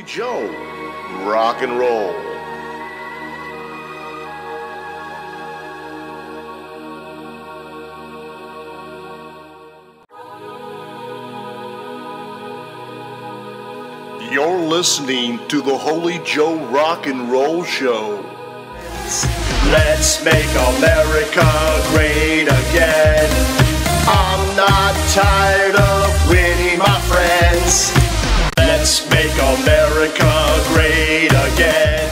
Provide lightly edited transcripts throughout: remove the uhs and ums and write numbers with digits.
Holy Joe, rock and roll. You're listening to the Holy Joe Rock and Roll Show. Let's make America great again. I'm not tired of winning, my friends. Let's make America great again.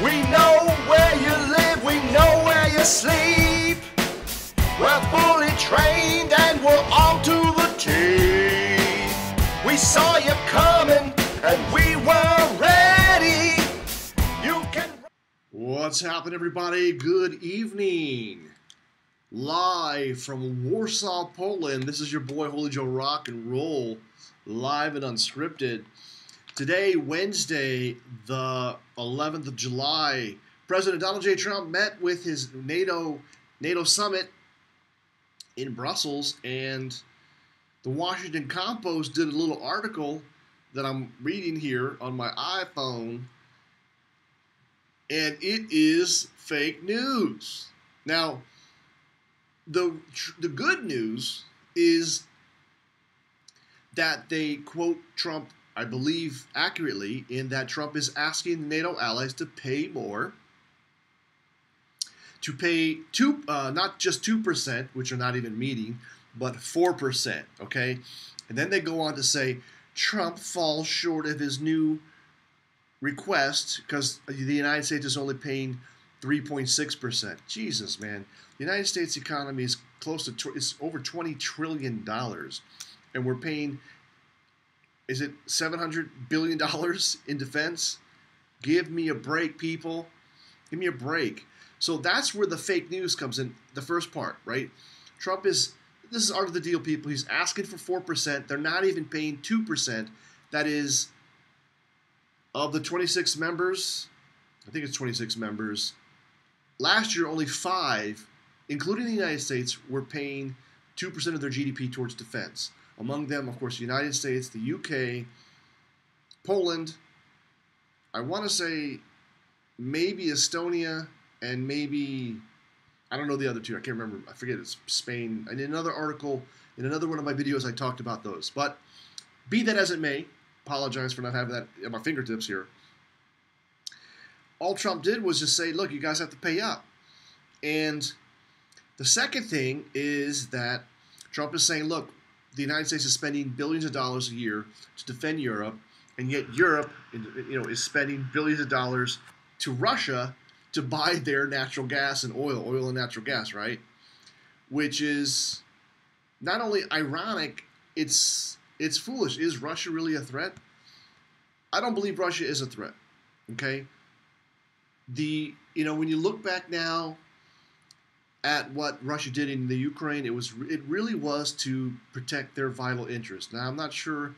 We know where you live, we know where you sleep. We're fully trained and we're on to the team. We saw you coming and we were ready. You can... What's happening, everybody? Good evening. Live from Warsaw, Poland. This is your boy Holy Joe Rock and Roll, live and unscripted. Today, Wednesday, the 11th of July, President Donald J. Trump met with his NATO summit in Brussels, and the Washington Compost did a little article that I'm reading here on my iPhone, and it is fake news. Now, the good news is that they quote Trump, I believe accurately, in that Trump is asking the NATO allies to pay more, to pay not just 2%, which are not even meeting, but 4%, okay? And then they go on to say Trump falls short of his new request because the United States is only paying 3.6%. Jesus, man. The United States economy is close to, it's over $20 trillion, and we're paying, is it $700 billion in defense? Give me a break, people. Give me a break. So that's where the fake news comes in, the first part, right? Trump is, this is art of the deal, people. He's asking for 4%. They're not even paying 2%. That is, of the 26 members, I think it's 26 members, last year only 5, including the United States, were paying 2% of their GDP towards defense. Among them, of course, the United States, the UK, Poland, I want to say maybe Estonia, and maybe, I don't know the other two, I can't remember, I forget, it's Spain. In another article, in another one of my videos, I talked about those. But be that as it may, apologize for not having that at my fingertips here. All Trump did was just say, look, you guys have to pay up. And the second thing is that Trump is saying, look, the United States is spending billions of dollars a year to defend Europe, and yet Europe, is spending billions of dollars to Russia to buy their natural gas and oil and natural gas, right? Which is not only ironic, it's foolish. Is Russia really a threat? I don't believe Russia is a threat, okay? When you look back now at what Russia did in the Ukraine, it really was to protect their vital interest. Now, I'm not sure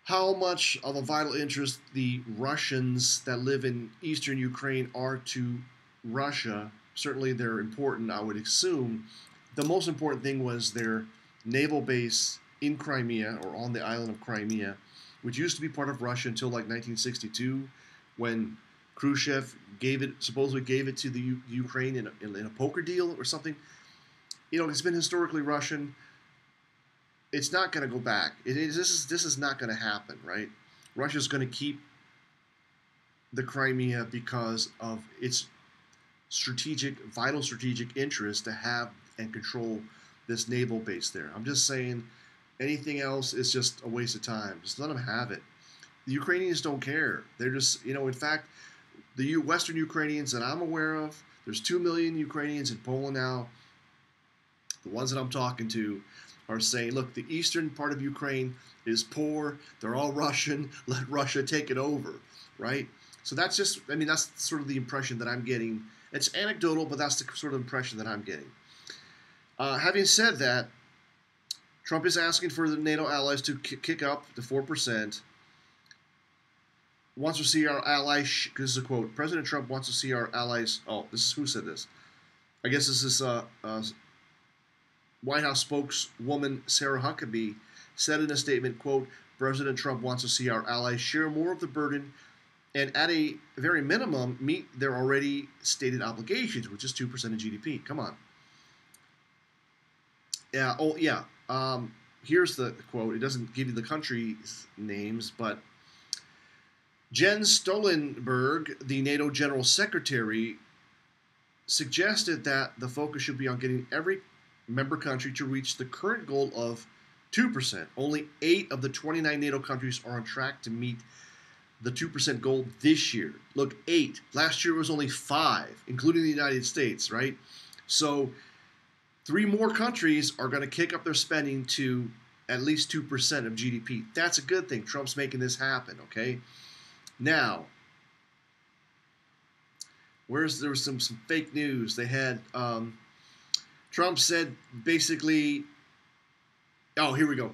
how much of a vital interest the Russians that live in eastern Ukraine are to Russia. Certainly they're important, I would assume. The most important thing was their naval base in Crimea, or on the island of Crimea, which used to be part of Russia until like 1962, when Khrushchev supposedly gave it to the Ukraine in a poker deal or something. It's been historically Russian. It's not going to go back. This is not going to happen, right? Russia's going to keep the Crimea because of its vital strategic interest to have and control this naval base there. I'm just saying anything else is just a waste of time. Just let them have it. The Ukrainians don't care. They're just, in fact, the Western Ukrainians that I'm aware of, there's 2 million Ukrainians in Poland now. The ones that I'm talking to are saying, look, the eastern part of Ukraine is poor. They're all Russian. Let Russia take it over, right? So that's just, that's sort of the impression that I'm getting. It's anecdotal, but that's the sort of impression that I'm getting. Having said that, Trump is asking for the NATO allies to kick up to 4%. Wants to see our allies, this is a quote, President Trump wants to see our allies, who said this? I guess this is White House spokeswoman Sarah Huckabee said in a statement, quote, President Trump wants to see our allies share more of the burden and at a very minimum meet their already stated obligations, which is 2% of GDP. Come on. Yeah. Oh, yeah. Here's the quote. It doesn't give you the countries' names, but Jens Stoltenberg, the NATO General Secretary, suggested that the focus should be on getting every member country to reach the current goal of 2%. Only 8 of the 29 NATO countries are on track to meet the 2% goal this year. Look, 8. Last year was only 5, including the United States, right? So 3 more countries are going to kick up their spending to at least 2% of GDP. That's a good thing. Trump's making this happen, okay? Now, there was some fake news. They had, Trump said basically, oh, here we go.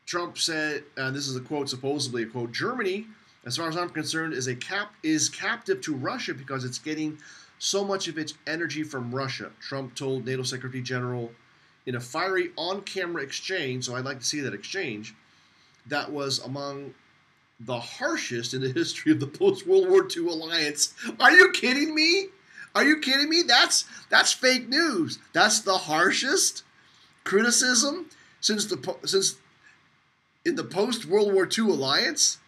Trump said, this is a quote, supposedly a quote, Germany, as far as I'm concerned, is captive to Russia because it's getting so much of its energy from Russia, Trump told NATO Secretary General in a fiery on-camera exchange, so I'd like to see that exchange, that was among the harshest in the history of the post-World War II alliance. Are you kidding me? Are you kidding me? That's fake news. That's the harshest criticism since in the post-World War II alliance?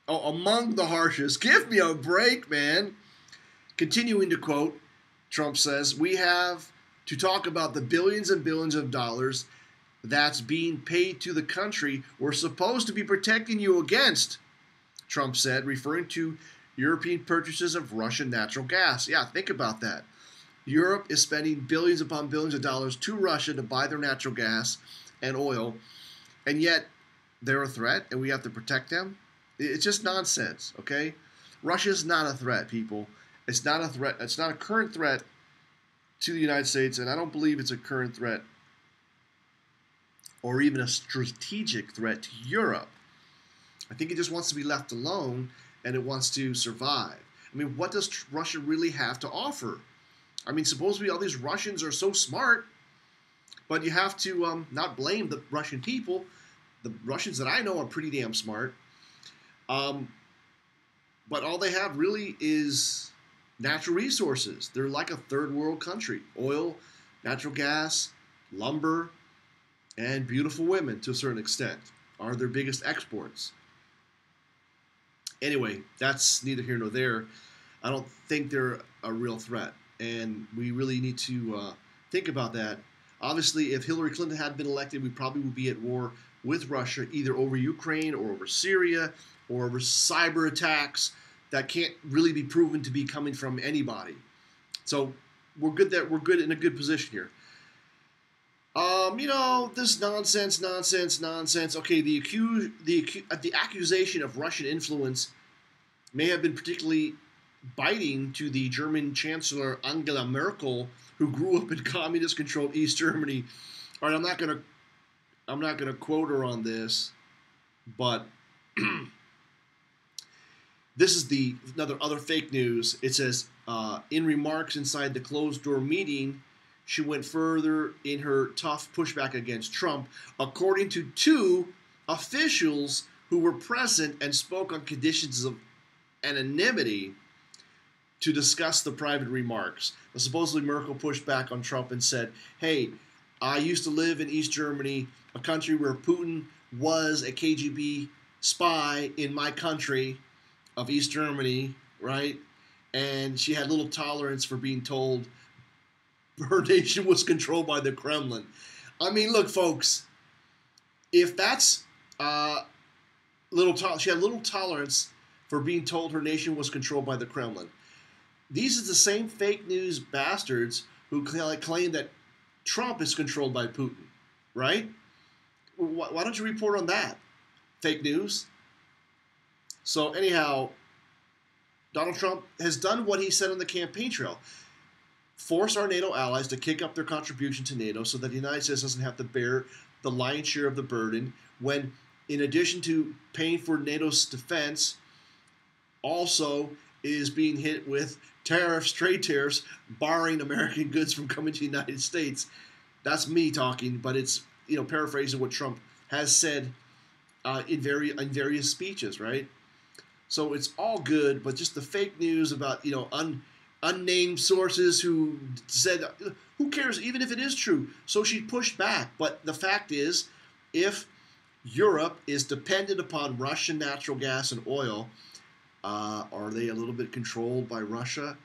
Oh, among the harshest. Give me a break, man. Continuing to quote, Trump says, we have to talk about the billions and billions of dollars that's being paid to the country we're supposed to be protecting you against, Trump said, referring to European purchases of Russian natural gas. Yeah, think about that. Europe is spending billions upon billions of dollars to Russia to buy their natural gas and oil, and yet they're a threat and we have to protect them. It's just nonsense, okay? Russia's not a threat, people. It's not a threat. It's not a current threat to the United States, and I don't believe it's a current threat or even a strategic threat to Europe. I think it just wants to be left alone, and it wants to survive. I mean, what does Russia really have to offer? I mean, supposedly all these Russians are so smart, but you have to not blame the Russian people. The Russians that I know are pretty damn smart. But all they have really is natural resources. They're like a third world country. Oil, natural gas, lumber, and beautiful women to a certain extent are their biggest exports. Anyway, that's neither here nor there. I don't think they're a real threat, and we really need to think about that. Obviously, if Hillary Clinton had been elected, we probably would be at war with Russia, either over Ukraine or over Syria or over cyber attacks that can't really be proven to be coming from anybody. So we're good there. We're good in a good position here. This nonsense. Okay, the accusation of Russian influence may have been particularly biting to the German Chancellor Angela Merkel, who grew up in communist-controlled East Germany. All right, I'm not gonna quote her on this, but this is other fake news. It says in remarks inside the closed-door meeting, she went further in her tough pushback against Trump, according to 2 officials who were present and spoke on conditions of anonymity to discuss the private remarks. Supposedly, Merkel pushed back on Trump and said, hey, I used to live in East Germany, a country where Putin was a KGB spy in my country of East Germany, right? And she had little tolerance for being told her nation was controlled by the Kremlin. I mean, look, folks, if that's she had little tolerance for being told her nation was controlled by the Kremlin. These are the same fake news bastards who claim that Trump is controlled by Putin, right? Why don't you report on that? Fake news. So anyhow, Donald Trump has done what he said on the campaign trail. Force our NATO allies to kick up their contribution to NATO so that the United States doesn't have to bear the lion's share of the burden when, in addition to paying for NATO's defense, also is being hit with tariffs, trade tariffs, barring American goods from coming to the United States. That's me talking, but it's, you know, paraphrasing what Trump has said in various speeches, right? So it's all good, but just the fake news about, you know, unnamed sources who said, who cares, even if it is true? So she pushed back. But the fact is, if Europe is dependent upon Russian natural gas and oil, are they a little bit controlled by Russia?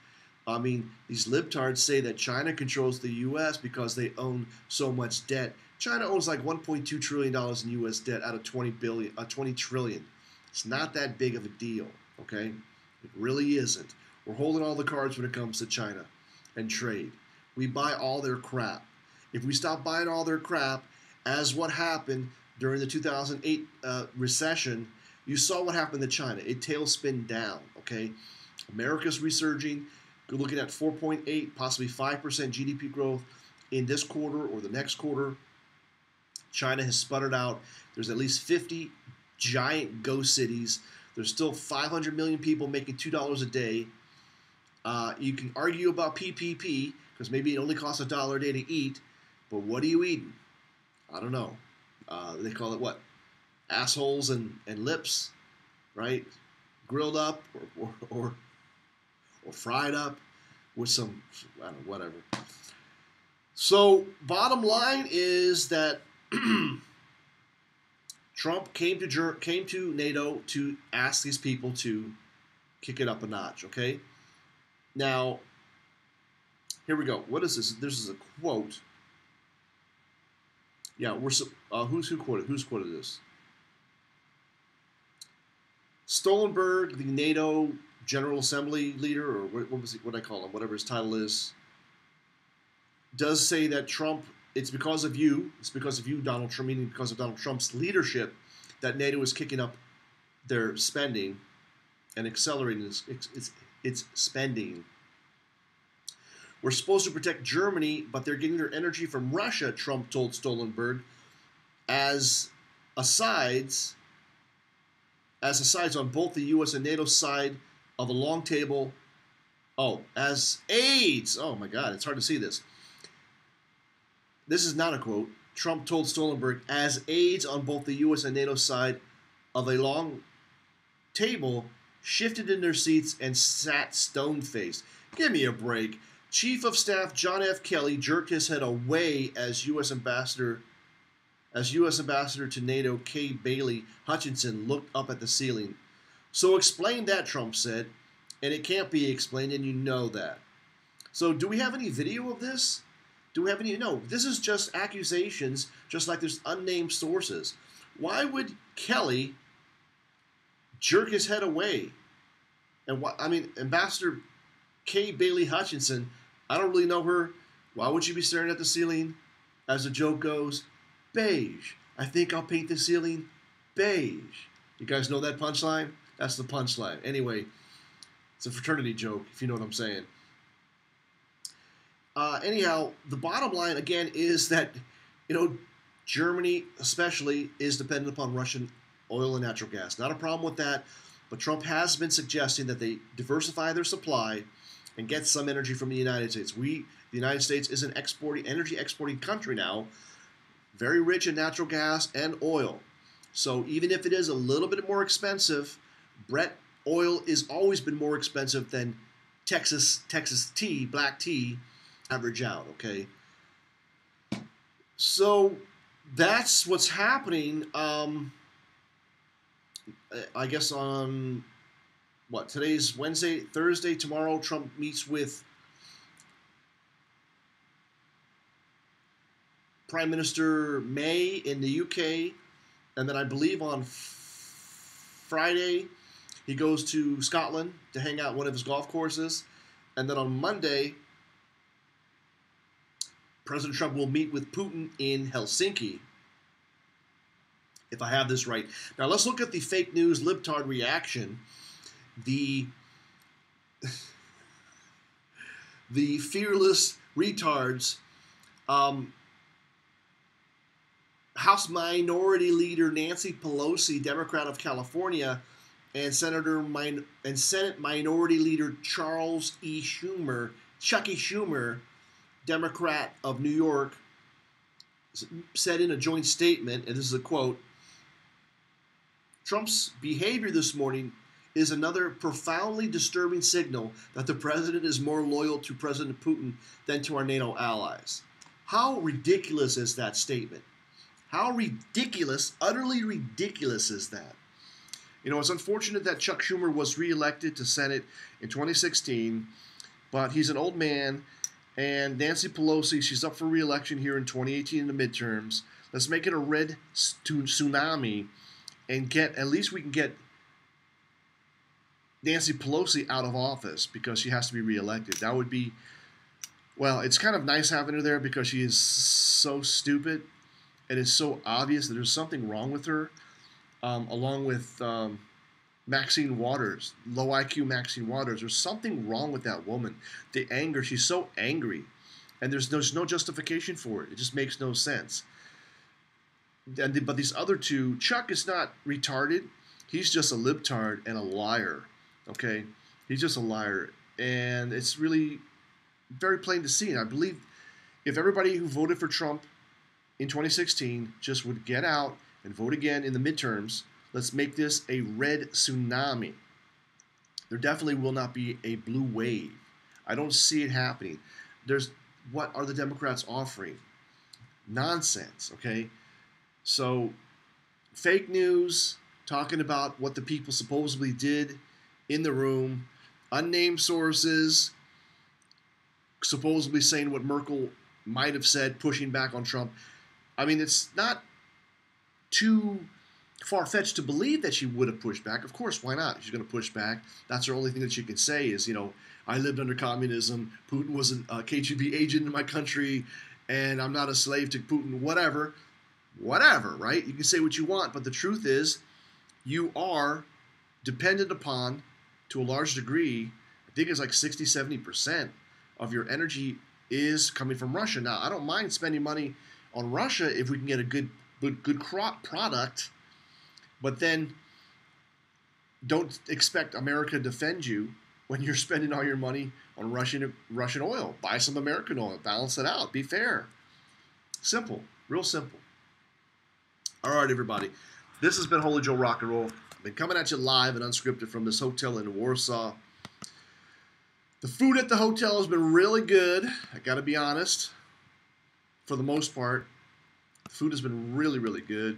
I mean, these libtards say that China controls the U.S. because they own so much debt. China owns like $1.2 trillion in U.S. debt out of $20 trillion. It's not that big of a deal, okay? It really isn't. We're holding all the cards when it comes to China and trade. We buy all their crap. If we stop buying all their crap, as what happened during the 2008 recession, you saw what happened to China. It tailspin down, okay? America's resurging. We're looking at 4.8, possibly 5% GDP growth in this quarter or the next quarter. China has sputtered out. There's at least 50 giant ghost cities. There's still 500 million people making $2 a day. You can argue about PPP, because maybe it only costs $1 a day to eat, but what are you eating? I don't know. They call it what? Assholes and lips, right? Grilled up or fried up with some, I don't know, whatever. So bottom line is that Trump came to NATO to ask these people to kick it up a notch, okay? Now, here we go. What is this? This is a quote. Yeah, who quoted this? Stoltenberg, the NATO General Assembly leader, or what I call him, whatever his title is, does say that Trump, it's because of you, Donald Trump, meaning because of Donald Trump's leadership, that NATO is kicking up their spending and accelerating its spending. We're supposed to protect Germany, but they're getting their energy from Russia, Trump told Stoltenberg, as asides on both the U.S. and NATO side of a long table. Oh, as aides. Oh my God, it's hard to see this. This is not a quote. Trump told Stoltenberg, as aides on both the U.S. and NATO side of a long table, shifted in their seats and sat stone-faced. Give me a break. Chief of Staff John F. Kelly jerked his head away as U.S. Ambassador to NATO Kay Bailey Hutchinson looked up at the ceiling. So explain that, Trump said, and it can't be explained, and you know that. So do we have any video of this? Do we have any? No, this is just accusations, just like there's unnamed sources. Why would Kelly jerk his head away? And Ambassador Kay Bailey Hutchinson, I don't really know her. Why would she be staring at the ceiling? As the joke goes, beige. I think I'll paint the ceiling beige. You guys know that punchline? That's the punchline. Anyway, it's a fraternity joke, if you know what I'm saying. Anyhow, the bottom line, again, is that, Germany especially is dependent upon Russian oil and natural gas. Not a problem with that, but Trump has been suggesting that they diversify their supply and get some energy from the United States. The United States is an energy exporting country now, very rich in natural gas and oil. So even if it is a little bit more expensive, Brent oil has always been more expensive than Texas tea, black tea, average out, okay? So that's what's happening. I guess on, today's Wednesday, Thursday, tomorrow, Trump meets with Prime Minister May in the UK, and then I believe on Friday he goes to Scotland to hang out at one of his golf courses, and then on Monday President Trump will meet with Putin in Helsinki, if I have this right. Now let's look at the fake news libtard reaction. The fearless retards. House Minority Leader Nancy Pelosi, Democrat of California, and Senate Minority Leader Chuck E. Schumer, Democrat of New York, said in a joint statement, and this is a quote, "Trump's behavior this morning is another profoundly disturbing signal that the president is more loyal to President Putin than to our NATO allies." How ridiculous is that statement? How ridiculous, utterly ridiculous is that? You know, it's unfortunate that Chuck Schumer was reelected to Senate in 2016, but he's an old man, and Nancy Pelosi, she's up for reelection here in 2018 in the midterms. Let's make it a red tsunami and at least we can get Nancy Pelosi out of office because she has to be reelected. That would be, well, it's kind of nice having her there because she is so stupid. It is so obvious that there's something wrong with her, along with Maxine Waters, low IQ Maxine Waters. There's something wrong with that woman. The anger, she's so angry, and there's no justification for it. It just makes no sense. But these other two, Chuck is not retarded. He's just a libtard and a liar. Okay, he's just a liar, and it's really very plain to see. And I believe if everybody who voted for Trump in 2016 just would get out and vote again in the midterms, let's make this a red tsunami. There definitely will not be a blue wave. I don't see it happening. What are the Democrats offering? Nonsense, okay? So, fake news, talking about what the people supposedly did in the room, unnamed sources, supposedly saying what Merkel might have said, pushing back on Trump. I mean, it's not too far-fetched to believe that she would have pushed back. Of course, why not? She's going to push back. That's her only thing that she can say is, you know, I lived under communism, Putin was a KGB agent in my country, and I'm not a slave to Putin, whatever. Whatever, right? You can say what you want, but the truth is you are dependent upon, to a large degree, I think it's like 60, 70% of your energy is coming from Russia. Now, I don't mind spending money on Russia if we can get a good product, but then don't expect America to defend you when you're spending all your money on Russian oil. Buy some American oil, balance it out, be fair. Simple, real simple. All right, everybody. This has been Holy Joe Rock and Roll. I've been coming at you live and unscripted from this hotel in Warsaw. The food at the hotel has been really good. I got to be honest. For the most part, the food has been really, really good.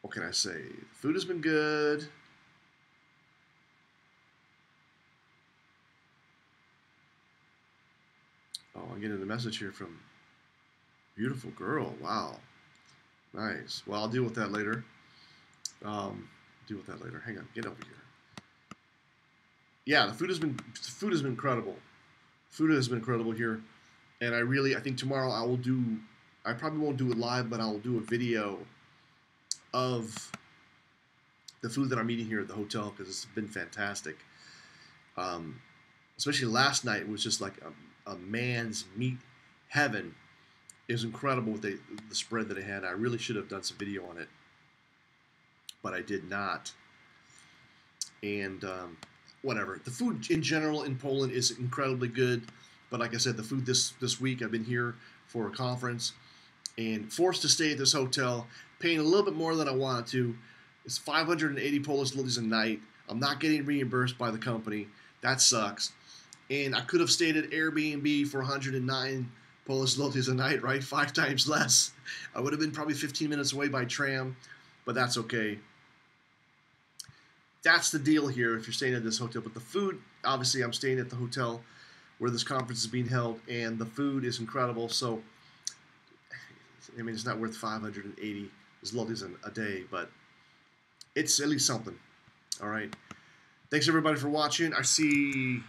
What can I say? The food has been good. Oh, I'm getting a message here from beautiful girl. Wow. Nice. Well, I'll deal with that later. Hang on. Get over here. Yeah, the food has been incredible. Food has been incredible here. And I think tomorrow I probably won't do it live, but I will do a video of the food that I'm eating here at the hotel because it's been fantastic. Especially last night, it was just like a man's meat heaven. It was incredible with the spread that I had. I really should have done some video on it, but I did not. And whatever. The food in general in Poland is incredibly good, but like I said, the food this week, I've been here for a conference and forced to stay at this hotel, paying a little bit more than I wanted to. It's 580 Polish zlotys a night. I'm not getting reimbursed by the company. That sucks. And I could have stayed at Airbnb for 109 Polish zlotys a night, right? 5 times less. I would have been probably 15 minutes away by tram, but that's okay. That's the deal here if you're staying at this hotel. But the food, obviously I'm staying at the hotel where this conference is being held, and the food is incredible. So, I mean, it's not worth 580 zlotys a day, but it's at least something. All right. Thanks, everybody, for watching. I see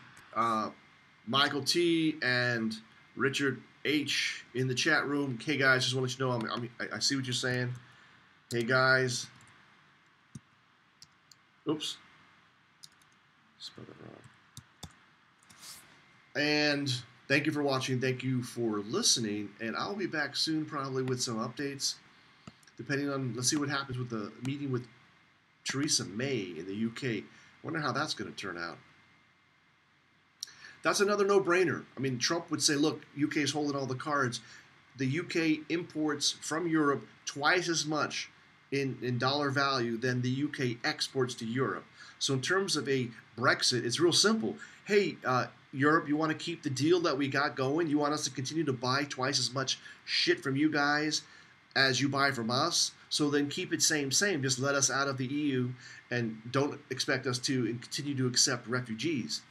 Michael T. and Richard H. in the chat room. Hey, guys, just want to let you know I see what you're saying. Hey, guys. Oops. Spelled that wrong. And thank you for watching. Thank you for listening. And I'll be back soon, probably with some updates. depending on, let's see what happens with the meeting with Theresa May in the UK. Wonder how that's going to turn out. That's another no-brainer. I mean, Trump would say, look, UK is holding all the cards. The UK imports from Europe twice as much in dollar value than the UK exports to Europe. So in terms of a Brexit, it's real simple. Hey, Europe, you want to keep the deal that we got going? You want us to continue to buy twice as much shit from you guys as you buy from us? So then keep it same. Just let us out of the EU and don't expect us to continue to accept refugees.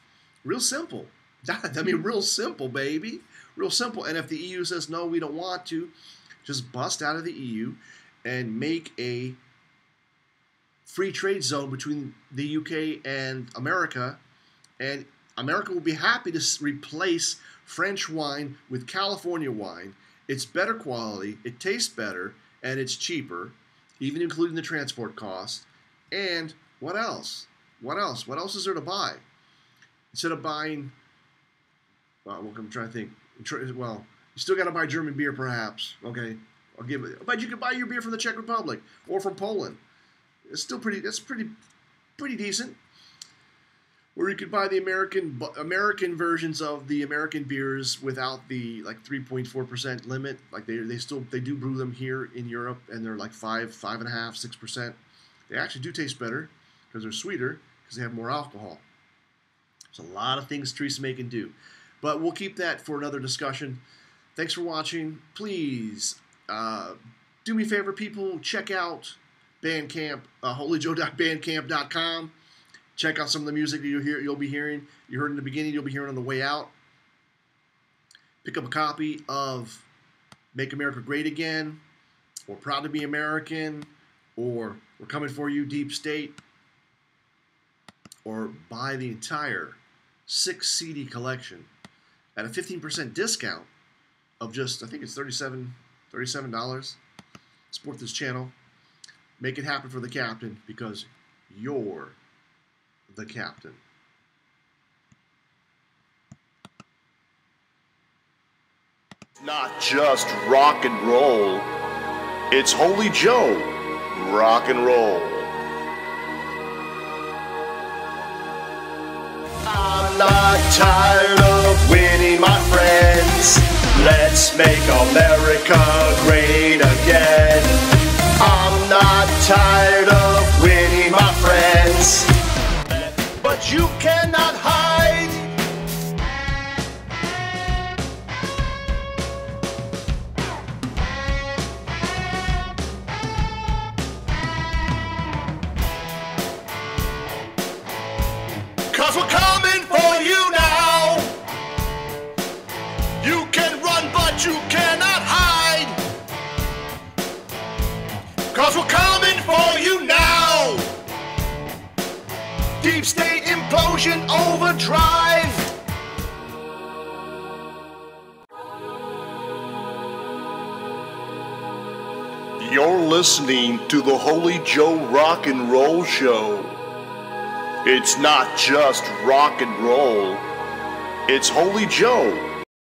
Real simple. I mean, real simple, baby. Real simple. And if the EU says, no, we don't want to, just bust out of the EU and make a free trade zone between the UK and America. And America will be happy to replace French wine with California wine. It's better quality, it tastes better, and it's cheaper, even including the transport cost. And what else? What else? What else is there to buy? Instead of buying, well, I'm trying to think. Well, you still got to buy German beer, perhaps. Okay, I'll give it. But you can buy your beer from the Czech Republic or from Poland. It's still pretty. That's pretty decent. Or you could buy the American versions of the American beers without the like 3.4% limit. Like they do brew them here in Europe, and they're like 5.5%, 6%. They actually do taste better because they're sweeter because they have more alcohol. There's a lot of things Theresa May can do. But we'll keep that for another discussion. Thanks for watching. Please do me a favor, people. Check out Bandcamp, holyjoe.bandcamp.com. Check out some of the music that you'll be hearing. You heard in the beginning, you'll be hearing on the way out. Pick up a copy of Make America Great Again, or Proud to Be American, or We're Coming For You, Deep State, or buy the entire 6 CD collection at a 15% discount of just, I think it's $37. Support this channel. Make it happen for the captain, because you're the captain. Not just rock and roll, it's Holy Joe rock and roll. I'm not tired of winning, my friends. Let's make America great again. I'm not tired of winning, my friends. But you cannot hide. Cause we're coming for you now. You can run, but you cannot hide. Cause we're coming for you now. Deep state implosion overdrive. You're listening to the Holy Joe Rock and Roll Show. It's not just rock and roll, it's Holy Joe